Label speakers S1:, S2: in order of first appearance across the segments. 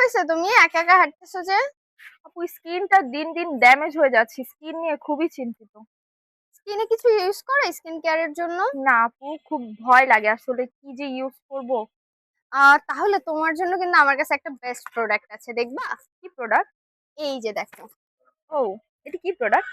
S1: হয়েছে? তুমি একা একা হাঁটতেছো যে?
S2: আপু স্কিনটা দিন দিন ড্যামেজ হয়ে যাচ্ছে, স্কিন নিয়ে খুবই চিন্তিত।
S1: স্কিনে কিছু ইউজ করো স্কিন কেয়ারের জন্য?
S2: না আপু, খুব ভয় লাগে আসলে কি যে ইউজ করব।
S1: তাহলে তোমার জন্য কিন্তু আমার কাছে একটা বেস্ট প্রোডাক্ট আছে, দেখবা?
S2: কি প্রোডাক্ট?
S1: এই যে দেখো,
S2: ও, এটা কি প্রোডাক্ট?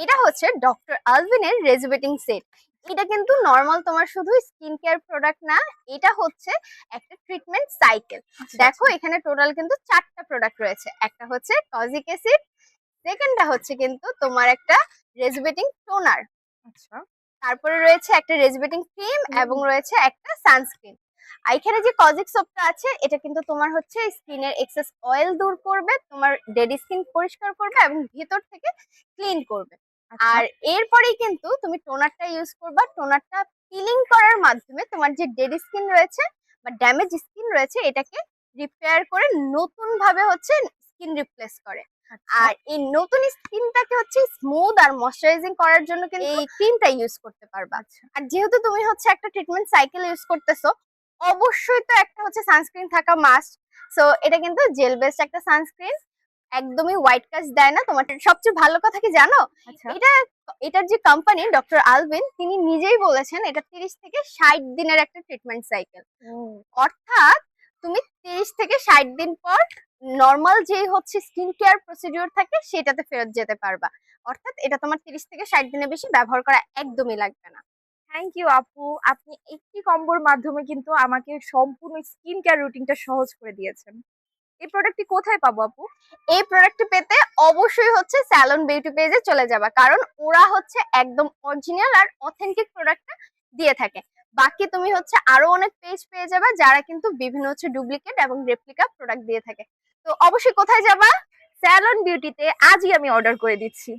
S1: এটা হচ্ছে ডক্টর আলভিনের রেজুভেটিং সেট। এটা কিন্তু নর্মাল তোমার শুধু স্কিন কেয়ার প্রোডাক্ট না, এটা হচ্ছে একটা ট্রিটমেন্ট সাইকেল।
S2: আচ্ছা
S1: দেখো
S2: আচ্ছা
S1: এখানে টোটাল কিন্তু 4টা প্রোডাক্ট রয়েছে। একটা হচ্ছে কজিক অ্যাসিড, সেকেন্ডটা হচ্ছে কিন্তু তোমার একটা রেজুভেটিং টোনার,
S2: আচ্ছা।
S1: তারপরে রয়েছে একটা রেজুভেটিং ক্রিম এবং রয়েছে একটা সানস্ক্রিন। আর এখানে যে কজিক সোপটা আছে এটা কিন্তু তোমার হচ্ছে স্কিনের এক্সেস অয়েল দূর করবে, তোমার ডেড স্কিন পরিষ্কার করবে এবং ভিতর থেকে ক্লিন করবে।
S2: আচ্ছা
S1: আর এরপরেই কিন্তু তুমি টোনারটা ইউজ করবা। টোনারটা পিলিং করার মাধ্যমে তোমার যে ডেড স্কিন রয়েছে বা ড্যামেজ স্কিন রয়েছে এটাকে রিপেয়ার করে নতুন ভাবে হচ্ছে স্কিন রিপ্লেস করে।
S2: আচ্ছা
S1: আর এই নতুন স্কিনটাকে হচ্ছে স্মুথ আর ময়শ্চারাইজিং করার জন্য কিন্তু এই ক্রিমটা ইউজ করতে পারবা।
S2: আচ্ছা।
S1: আর যেহেতু তুমি হচ্ছে একটা ট্রিটমেন্ট সাইকেল ইউজ করতেছো, অবশ্যই তো একটা হচ্ছে সানস্ক্রিন থাকা মাস্ট। সো এটা কিন্তু জেল বেসড একটা সানস্ক্রিন, একদমই হোয়াইট কাস্ট দেয় না। তোমার সবচেয়ে ভালো কথা কি জানো?
S2: আচ্ছা
S1: এটা এটার যে কোম্পানি ডক্টর আলভিন তিনি নিজেই বলেছেন এটা 30 থেকে 60 দিনের একটা ট্রিটমেন্ট সাইকেল।
S2: ও
S1: অর্থাৎ তুমি 30 থেকে 60 দিন পর নর্মাল যেই হচ্ছে স্কিন কেয়ার প্রসিডিওর থাকে সেটাতে ফেরত যেতে পারবা। অর্থাৎ এটা তোমার 30 থেকে 60 দিনের বেশি ব্যবহার করা একদমই লাগবে না।
S2: থ্যাংক ইউ আপু, আপনি একটি কম্বোর মাধ্যমে কিন্তু আমাকে সম্পূর্ণ স্কিন কেয়ার রুটিনটা সহজ করে দিয়েছেন। এই প্রোডাক্টটি কোথায় পাবো আপু?
S1: এই প্রোডাক্টটি পেতে অবশ্যই হচ্ছে স্যালন বিউটি পেজে চলে যাবা, কারণ ওরা হচ্ছে একদম অরিজিনাল আর অথেন্টিক প্রোডাক্টটা দিয়ে থাকে। বাকি তুমি হচ্ছে আরো অনেক পেজ পেয়ে যাবে যারা কিন্তু বিভিন্ন হচ্ছে ডুপ্লিকেট এবং রেপ্লিকা প্রোডাক্ট দিয়ে থাকে। তো অবশ্যই কোথায় যাবা?
S2: স্যালন বিউটিতে আজই আমি অর্ডার করে দিচ্ছি।